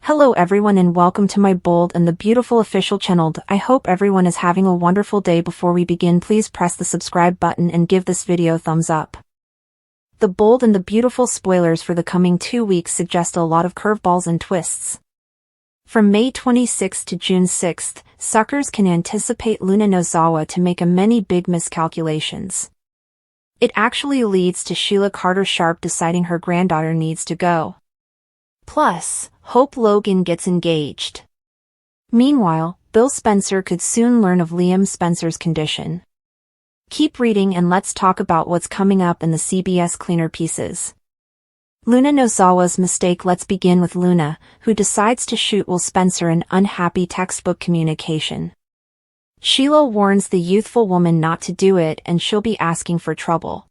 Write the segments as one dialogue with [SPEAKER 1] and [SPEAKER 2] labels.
[SPEAKER 1] Hello everyone and welcome to my bold and the beautiful official channel. I hope everyone is having a wonderful day. Before we begin, please press the subscribe button and give this video a thumbs up. The bold and the beautiful spoilers for the coming 2 weeks suggest a lot of curveballs and twists. From May 26th to June 6th, suckers can anticipate Luna Nozawa to make many big miscalculations. It actually leads to Sheila Carter Sharp deciding her granddaughter needs to go. Plus, Hope Logan gets engaged. Meanwhile, Bill Spencer could soon learn of Liam Spencer's condition. Keep reading and let's talk about what's coming up in the CBS cleaner pieces. Luna Nozawa's mistake. Let's begin with Luna, who decides to shoot Will Spencer an unhappy textbook communication. Sheila warns the youthful woman not to do it and she'll be asking for trouble.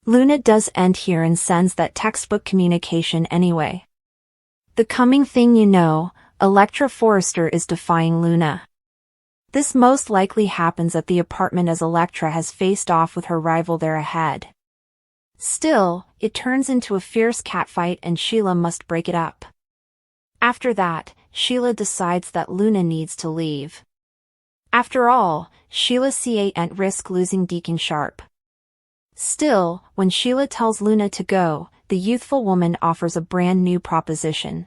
[SPEAKER 1] Luna does end here and sends that textbook communication anyway. The coming thing you know, Elektra Forrester is defying Luna. This most likely happens at the apartment as Elektra has faced off with her rival there ahead. Still, it turns into a fierce catfight and Sheila must break it up. After that, Sheila decides that Luna needs to leave. After all, Sheila ain't risk losing Deacon Sharp. Still, when Sheila tells Luna to go, the youthful woman offers a brand new proposition.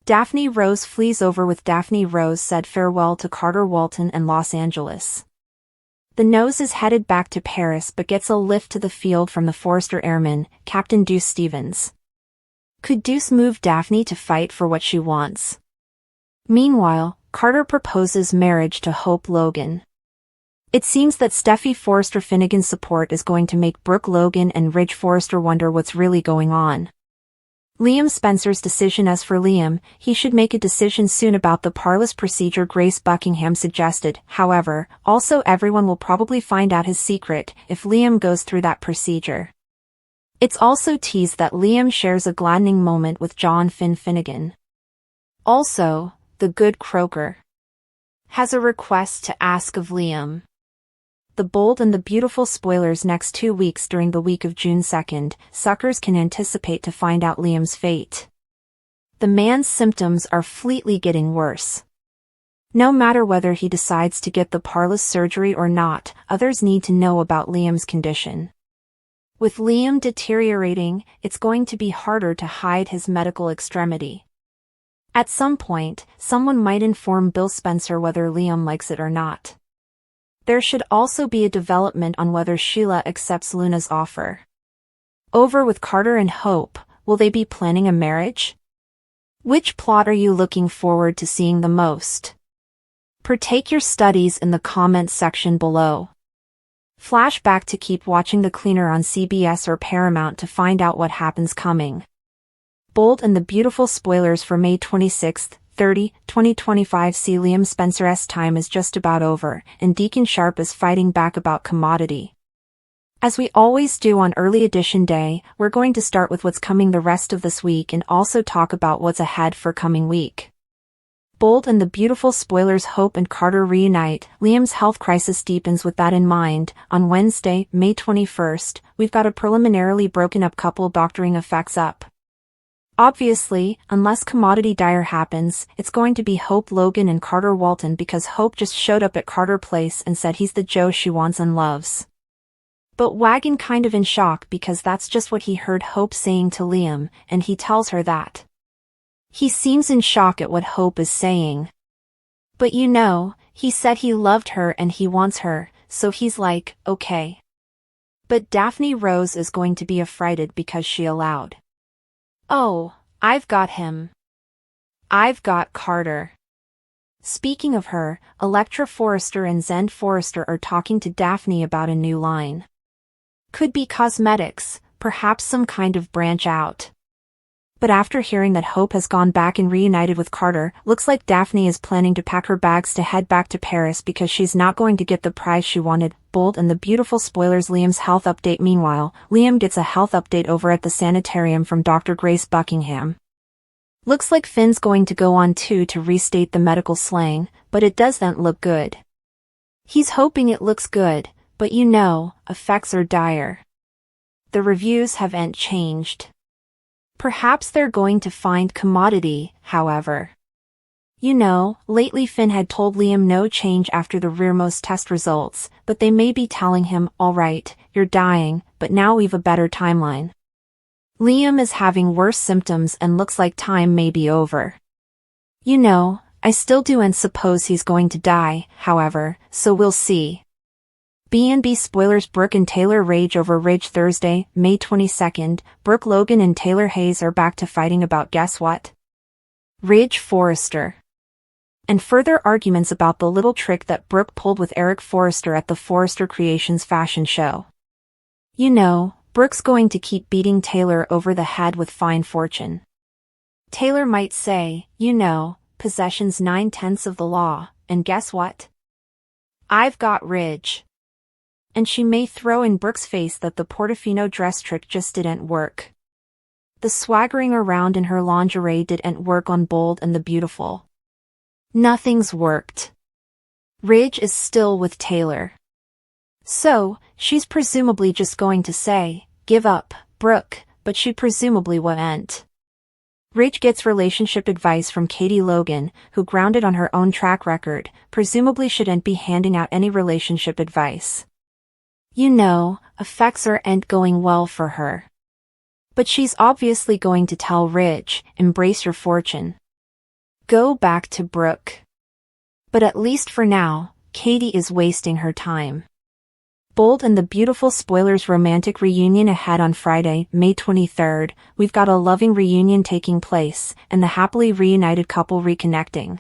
[SPEAKER 1] Daphne Rose flees over with Daphne Rose said farewell to Carter Walton and Los Angeles. The Nose is headed back to Paris but gets a lift to the field from the Forrester airman, Captain Deuce Stevens. Could Deuce move Daphne to fight for what she wants? Meanwhile, Carter proposes marriage to Hope Logan. It seems that Steffi Forrester Finnegan's support is going to make Brooke Logan and Ridge Forrester wonder what's really going on. Liam Spencer's decision. As for Liam, he should make a decision soon about the parlous procedure Grace Buckingham suggested. However, also everyone will probably find out his secret if Liam goes through that procedure. It's also teased that Liam shares a gladdening moment with John Finnegan. Also, the good Croker has a request to ask of Liam. The bold and the beautiful spoilers. Next 2 weeks during the week of June 2nd, suckers can anticipate to find out Liam's fate. The man's symptoms are fleetly getting worse. No matter whether he decides to get the parlous surgery or not, others need to know about Liam's condition. With Liam deteriorating, it's going to be harder to hide his medical extremity. At some point, someone might inform Bill Spencer whether Liam likes it or not. There should also be a development on whether Sheila accepts Luna's offer. Over with Carter and Hope, will they be planning a marriage? Which plot are you looking forward to seeing the most? Partake your studies in the comments section below. Flashback to keep watching The Cleaner on CBS or Paramount to find out what happens coming. Bold and the beautiful spoilers for May 26th, 2025. See Liam Spencer's time is just about over, and Deacon Sharp is fighting back about commodity. As we always do on early edition day, we're going to start with what's coming the rest of this week and also talk about what's ahead for coming week. Bold and the beautiful spoilers. Hope and Carter reunite. Liam's health crisis deepens. With that in mind, on Wednesday, May 21st, we've got a preliminarily broken up couple doctoring effects up. Obviously, unless commodity dire happens, it's going to be Hope Logan and Carter Walton because Hope just showed up at Carter Place and said he's the Joe she wants and loves. But Wagon kind of in shock because that's just what he heard Hope saying to Liam, and he tells her that. He seems in shock at what Hope is saying. But you know, he said he loved her and he wants her, so he's like, okay. But Daphne Rose is going to be affrighted because she allowed. Oh, I've got him. I've got Carter. Speaking of her, Elektra Forrester and Zend Forrester are talking to Daphne about a new line. Could be cosmetics, perhaps some kind of branch out. But after hearing that Hope has gone back and reunited with Carter, looks like Daphne is planning to pack her bags to head back to Paris because she's not going to get the prize she wanted. Bold and the beautiful spoilers. Liam's health update. Meanwhile, Liam gets a health update over at the sanitarium from Dr. Grace Buckingham. Looks like Finn's going to go on too to restate the medical slang, but it doesn't look good. He's hoping it looks good, but you know, effects are dire. The reviews haven't changed. Perhaps they're going to find commodity, however. You know, lately Finn had told Liam no change after the rearmost test results, but they may be telling him, alright, you're dying, but now we've a better timeline. Liam is having worse symptoms and looks like time may be over. You know, I still do and suppose he's going to die, however, so we'll see. B&B spoilers. Brooke and Taylor rage over Ridge. Thursday, May 22nd, Brooke Logan and Taylor Hayes are back to fighting about guess what? Ridge Forrester. And further arguments about the little trick that Brooke pulled with Eric Forrester at the Forrester Creations fashion show. You know, Brooke's going to keep beating Taylor over the head with fine fortune. Taylor might say, you know, possession's 9/10 of the law, and guess what? I've got Ridge. And she may throw in Brooke's face that the Portofino dress trick just didn't work. The swaggering around in her lingerie didn't work on Bold and the Beautiful. Nothing's worked. Ridge is still with Taylor. So, she's presumably just going to say, give up, Brooke, but she presumably won't. Ridge gets relationship advice from Katie Logan, who, grounded on her own track record, presumably shouldn't be handing out any relationship advice. You know, affects aren't going well for her. But she's obviously going to tell Ridge, embrace your fortune. Go back to Brooke. But at least for now, Katie is wasting her time. Bold and the Beautiful spoilers. Romantic reunion ahead on Friday, May 23rd. We've got a loving reunion taking place, and the happily reunited couple reconnecting.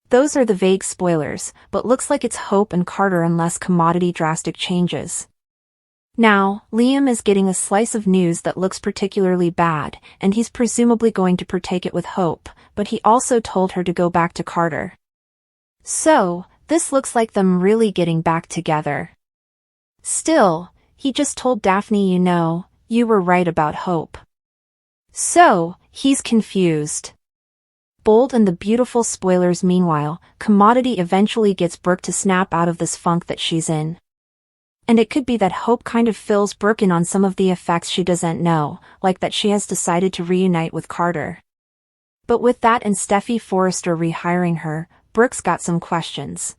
[SPEAKER 1] Those are the vague spoilers, but looks like it's Hope and Carter unless commodity drastic changes. Now, Liam is getting a slice of news that looks particularly bad, and he's presumably going to partake it with Hope, but he also told her to go back to Carter. So, this looks like them really getting back together. Still, he just told Daphne, you know, you were right about Hope. So, he's confused. Bold and the Beautiful spoilers. Meanwhile, Commodity eventually gets Brooke to snap out of this funk that she's in. And it could be that Hope kind of fills Brooke in on some of the effects she doesn't know, like that she has decided to reunite with Carter. But with that and Steffi Forrester rehiring her, Brooke's got some questions.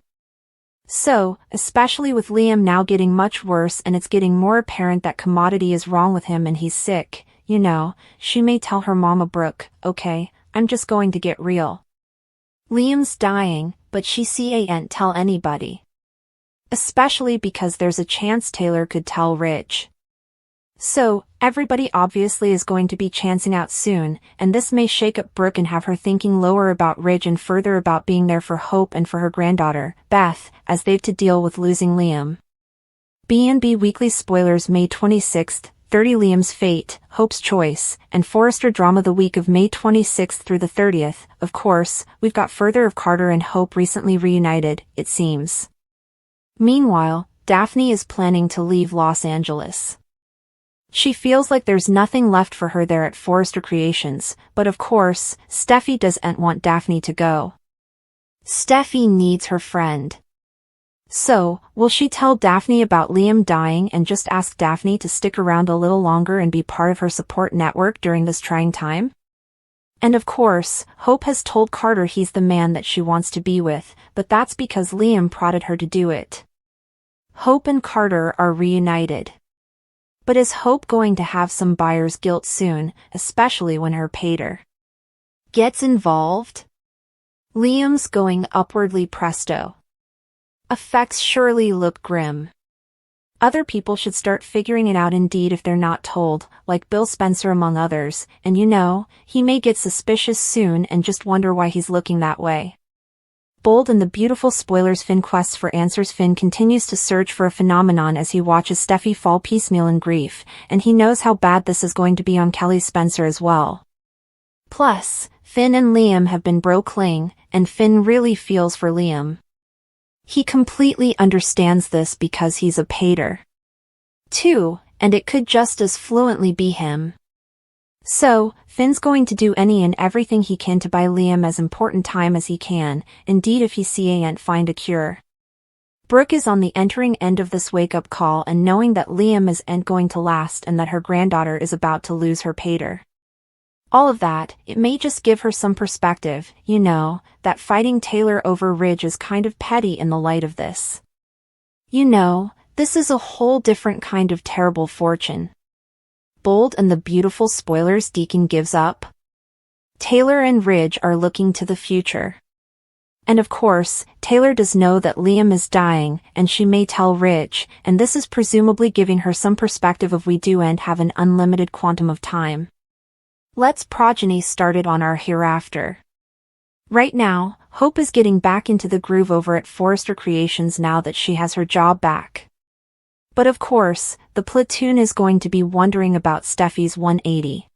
[SPEAKER 1] So, especially with Liam now getting much worse and it's getting more apparent that Commodity is wrong with him and he's sick, you know, she may tell her mama, Brooke, okay, I'm just going to get real. Liam's dying, but she can't tell anybody. Especially because there's a chance Taylor could tell Ridge. So, everybody obviously is going to be chancing out soon, and this may shake up Brooke and have her thinking lower about Ridge and further about being there for Hope and for her granddaughter, Beth, as they've to deal with losing Liam. B&B Weekly spoilers. May 26th, 30 Liam's fate, Hope's choice, and Forrester drama the week of May 26th through the 30th. Of course, we've got further of Carter and Hope recently reunited, it seems. Meanwhile, Daphne is planning to leave Los Angeles. She feels like there's nothing left for her there at Forrester Creations, but of course, Steffi doesn't want Daphne to go. Steffi needs her friend. So, will she tell Daphne about Liam dying and just ask Daphne to stick around a little longer and be part of her support network during this trying time? And of course, Hope has told Carter he's the man that she wants to be with, but that's because Liam prodded her to do it. Hope and Carter are reunited. But is Hope going to have some buyer's guilt soon, especially when her pater gets involved? Liam's going upwardly presto. Effects surely look grim. Other people should start figuring it out indeed if they're not told, like Bill Spencer among others, and you know, he may get suspicious soon and just wonder why he's looking that way. Bold and the Beautiful spoilers. Finn quests for answers. Finn continues to search for a phenomenon as he watches Steffi fall piecemeal in grief, and he knows how bad this is going to be on Kelly Spencer as well. Plus, Finn and Liam have been bro-cling, and Finn really feels for Liam. He completely understands this because he's a pater too, and it could just as fluently be him. So, Finn's going to do any and everything he can to buy Liam as important time as he can, indeed if he can't find a cure. Brooke is on the entering end of this wake-up call and knowing that Liam isn't going to last and that her granddaughter is about to lose her pater. All of that, it may just give her some perspective, you know, that fighting Taylor over Ridge is kind of petty in the light of this. You know, this is a whole different kind of terrible fortune. Bold and the beautiful spoilers. Deacon gives up. Taylor and Ridge are looking to the future. And of course, Taylor does know that Liam is dying, and she may tell Ridge, and this is presumably giving her some perspective of we do and have an unlimited quantum of time. Let's progeny started on our hereafter. Right now, Hope is getting back into the groove over at Forrester Creations now that she has her job back. But of course, the platoon is going to be wondering about Steffi's 180.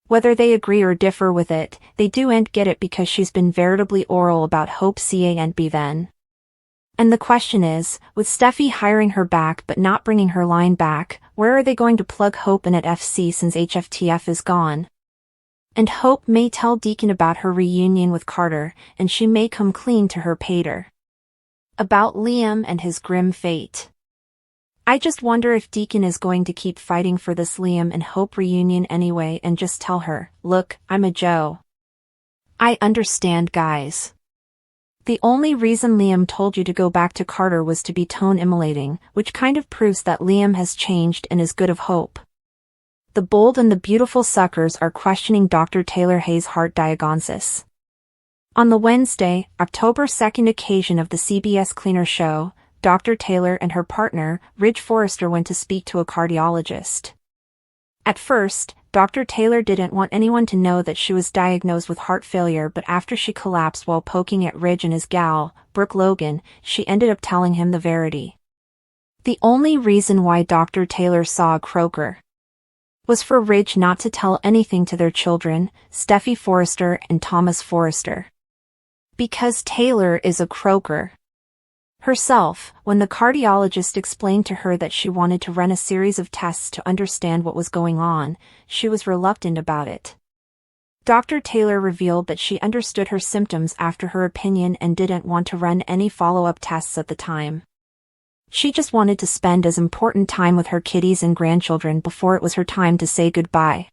[SPEAKER 1] Whether they agree or differ with it, they do and get it because she's been veritably oral about Hope can't be then. And the question is, with Steffi hiring her back but not bringing her line back, where are they going to plug Hope in at FC since HFTF is gone? And Hope may tell Deacon about her reunion with Carter, and she may come clean to her pater. About Liam and his grim fate. I just wonder if Deacon is going to keep fighting for this Liam and Hope reunion anyway and just tell her, look, I'm a Joe. I understand, guys. The only reason Liam told you to go back to Carter was to be tone-immolating, which kind of proves that Liam has changed and is good of Hope. The bold and the beautiful suckers are questioning Dr. Taylor Hayes' heart diagnosis. On the Wednesday, October 2nd occasion of the CBS Cleaner Show, Dr. Taylor and her partner, Ridge Forrester, went to speak to a cardiologist. At first, Dr. Taylor didn't want anyone to know that she was diagnosed with heart failure, but after she collapsed while poking at Ridge and his gal, Brooke Logan, she ended up telling him the verity. The only reason why Dr. Taylor saw a croaker was for Ridge not to tell anything to their children, Steffi Forrester and Thomas Forrester. Because Taylor is a croaker. Herself, when the cardiologist explained to her that she wanted to run a series of tests to understand what was going on, she was reluctant about it. Dr. Taylor revealed that she understood her symptoms after her opinion and didn't want to run any follow-up tests at the time. She just wanted to spend as important time with her kiddies and grandchildren before it was her time to say goodbye.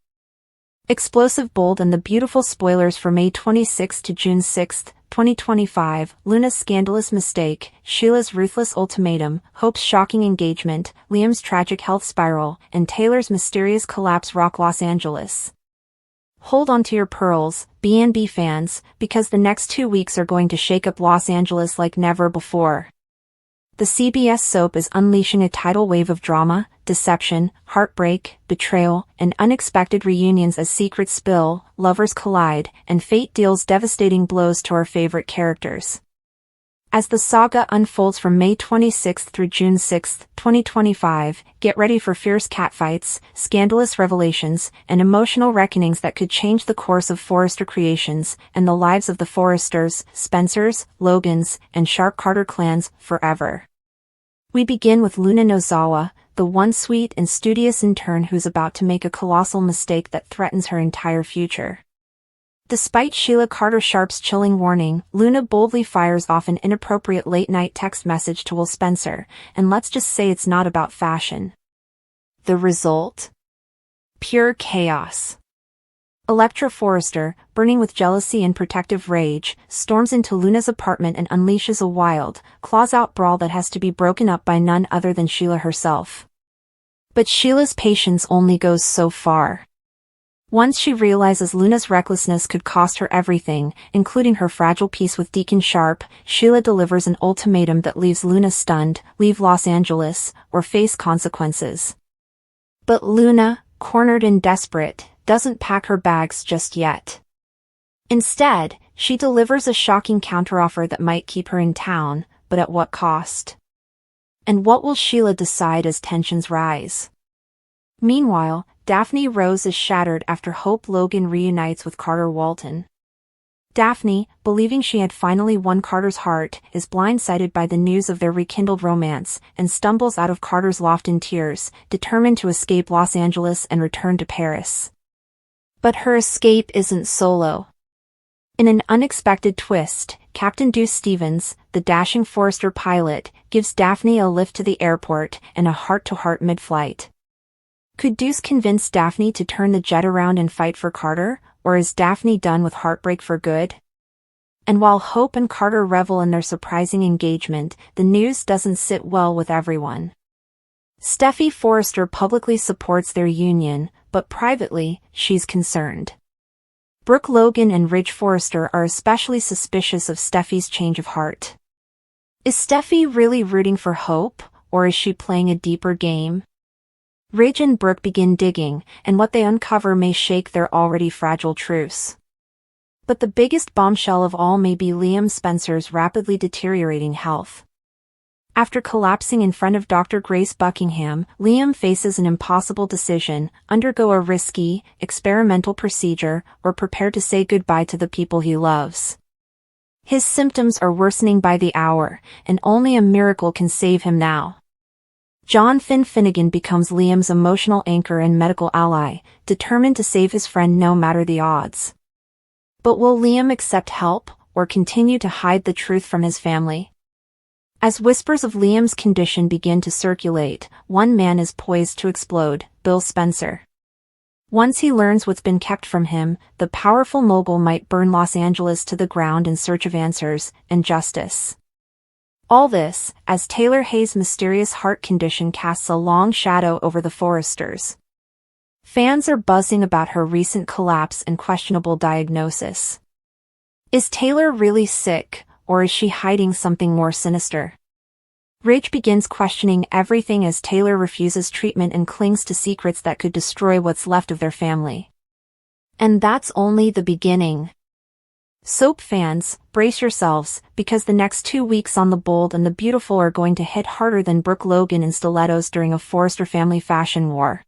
[SPEAKER 1] Explosive, bold, and the beautiful spoilers for May 26 to June 6, 2025, Luna's scandalous mistake, Sheila's ruthless ultimatum, Hope's shocking engagement, Liam's tragic health spiral, and Taylor's mysterious collapse rock Los Angeles. Hold on to your pearls, B&B fans, because the next 2 weeks are going to shake up Los Angeles like never before. The CBS soap is unleashing a tidal wave of drama, deception, heartbreak, betrayal, and unexpected reunions as secrets spill, lovers collide, and fate deals devastating blows to our favorite characters. As the saga unfolds from May 26 through June 6, 2025, get ready for fierce catfights, scandalous revelations, and emotional reckonings that could change the course of Forrester Creations and the lives of the Forresters, Spencers, Logans, and Shark Carter clans forever. We begin with Luna Nozawa, the one sweet and studious intern who's about to make a colossal mistake that threatens her entire future. Despite Sheila Carter Sharp's chilling warning, Luna boldly fires off an inappropriate late-night text message to Will Spencer, and let's just say it's not about fashion. The result? Pure chaos. Electra Forrester, burning with jealousy and protective rage, storms into Luna's apartment and unleashes a wild, claws-out brawl that has to be broken up by none other than Sheila herself. But Sheila's patience only goes so far. Once she realizes Luna's recklessness could cost her everything, including her fragile peace with Deacon Sharp, Sheila delivers an ultimatum that leaves Luna stunned: leave Los Angeles, or face consequences. But Luna, cornered and desperate, doesn't pack her bags just yet. Instead, she delivers a shocking counteroffer that might keep her in town, but at what cost? And what will Sheila decide as tensions rise? Meanwhile, Daphne Rose is shattered after Hope Logan reunites with Carter Walton. Daphne, believing she had finally won Carter's heart, is blindsided by the news of their rekindled romance, and stumbles out of Carter's loft in tears, determined to escape Los Angeles and return to Paris. But her escape isn't solo. In an unexpected twist, Captain Deuce Stevens, the dashing Forrester pilot, gives Daphne a lift to the airport and a heart-to-heart mid-flight. Could Deuce convince Daphne to turn the jet around and fight for Carter, or is Daphne done with heartbreak for good? And while Hope and Carter revel in their surprising engagement, the news doesn't sit well with everyone. Steffy Forrester publicly supports their union, but privately, she's concerned. Brooke Logan and Ridge Forrester are especially suspicious of Steffy's change of heart. Is Steffy really rooting for Hope, or is she playing a deeper game? Ridge and Brooke begin digging, and what they uncover may shake their already fragile truce. But the biggest bombshell of all may be Liam Spencer's rapidly deteriorating health. After collapsing in front of Dr. Grace Buckingham, Liam faces an impossible decision: undergo a risky, experimental procedure, or prepare to say goodbye to the people he loves. His symptoms are worsening by the hour, and only a miracle can save him now. John Finn Finnegan becomes Liam's emotional anchor and medical ally, determined to save his friend no matter the odds. But will Liam accept help, or continue to hide the truth from his family? As whispers of Liam's condition begin to circulate, one man is poised to explode: Bill Spencer. Once he learns what's been kept from him, the powerful mogul might burn Los Angeles to the ground in search of answers and justice. All this, as Taylor Hayes' mysterious heart condition casts a long shadow over the Forresters. Fans are buzzing about her recent collapse and questionable diagnosis. Is Taylor really sick, or is she hiding something more sinister? Ridge begins questioning everything as Taylor refuses treatment and clings to secrets that could destroy what's left of their family. And that's only the beginning. Soap fans, brace yourselves, because the next 2 weeks on The Bold and the Beautiful are going to hit harder than Brooke Logan in stilettos during a Forrester family fashion war.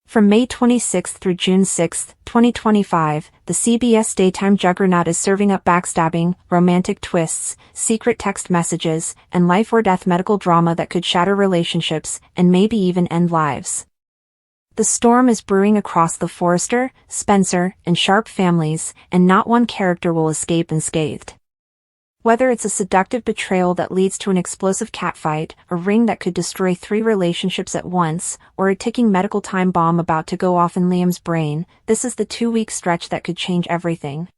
[SPEAKER 1] From May 26 through June 6, 2025, the CBS daytime juggernaut is serving up backstabbing, romantic twists, secret text messages, and life-or-death medical drama that could shatter relationships and maybe even end lives. The storm is brewing across the Forrester, Spencer, and Sharp families, and not one character will escape unscathed. Whether it's a seductive betrayal that leads to an explosive catfight, a ring that could destroy 3 relationships at once, or a ticking medical time bomb about to go off in Liam's brain, this is the 2-week stretch that could change everything.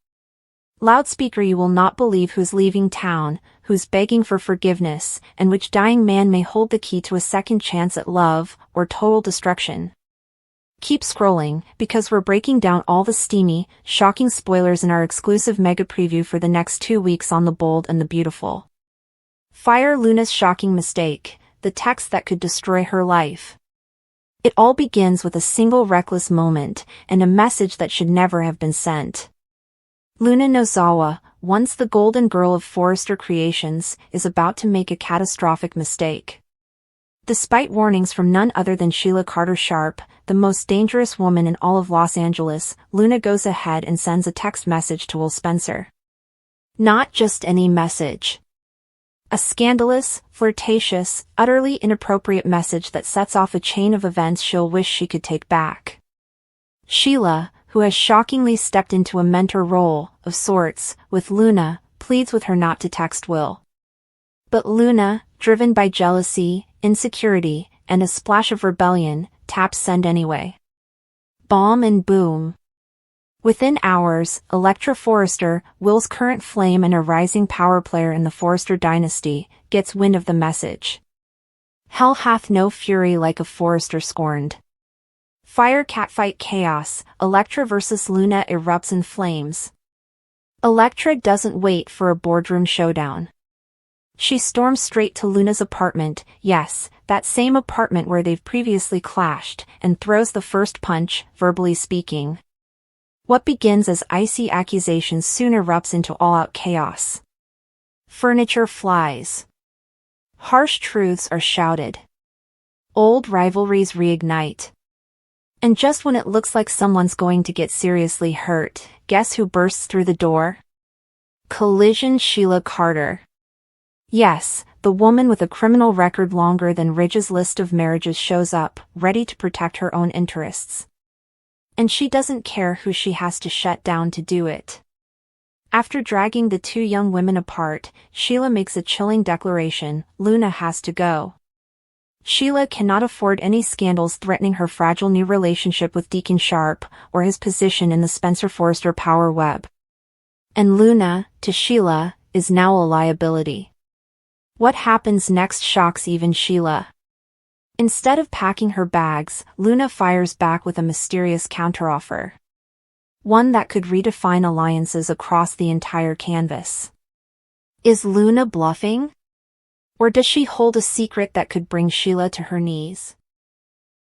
[SPEAKER 1] Loudspeaker, you will not believe who's leaving town, who's begging for forgiveness, and which dying man may hold the key to a second chance at love, or total destruction. Keep scrolling, because we're breaking down all the steamy, shocking spoilers in our exclusive mega preview for the next 2 weeks on The Bold and the Beautiful. Fire Luna's shocking mistake, the text that could destroy her life. It all begins with a single reckless moment, and a message that should never have been sent. Luna Nozawa, once the golden girl of Forrester Creations, is about to make a catastrophic mistake. Despite warnings from none other than Sheila Carter Sharp, the most dangerous woman in all of Los Angeles, Luna goes ahead and sends a text message to Will Spencer. Not just any message. A scandalous, flirtatious, utterly inappropriate message that sets off a chain of events she'll wish she could take back. Sheila, who has shockingly stepped into a mentor role, of sorts, with Luna, pleads with her not to text Will. But Luna, driven by jealousy, insecurity, and a splash of rebellion, taps send anyway. Bomb and boom. Within hours, Elektra Forrester, Will's current flame and a rising power player in the Forrester dynasty, gets wind of the message. Hell hath no fury like a Forrester scorned. Fire catfight chaos, Elektra versus Luna erupts in flames. Elektra doesn't wait for a boardroom showdown. She storms straight to Luna's apartment, yes, that same apartment where they've previously clashed, and throws the first punch, verbally speaking. What begins as icy accusations soon erupts into all-out chaos. Furniture flies. Harsh truths are shouted. Old rivalries reignite. And just when it looks like someone's going to get seriously hurt, guess who bursts through the door? Collision Sheila Carter. Yes, the woman with a criminal record longer than Ridge's list of marriages shows up, ready to protect her own interests. And she doesn't care who she has to shut down to do it. After dragging the 2 young women apart, Sheila makes a chilling declaration: Luna has to go. Sheila cannot afford any scandals threatening her fragile new relationship with Deacon Sharp or his position in the Spencer Forrester power web. And Luna, to Sheila, is now a liability. What happens next shocks even Sheila. Instead of packing her bags, Luna fires back with a mysterious counteroffer. One that could redefine alliances across the entire canvas. Is Luna bluffing? Or does she hold a secret that could bring Sheila to her knees?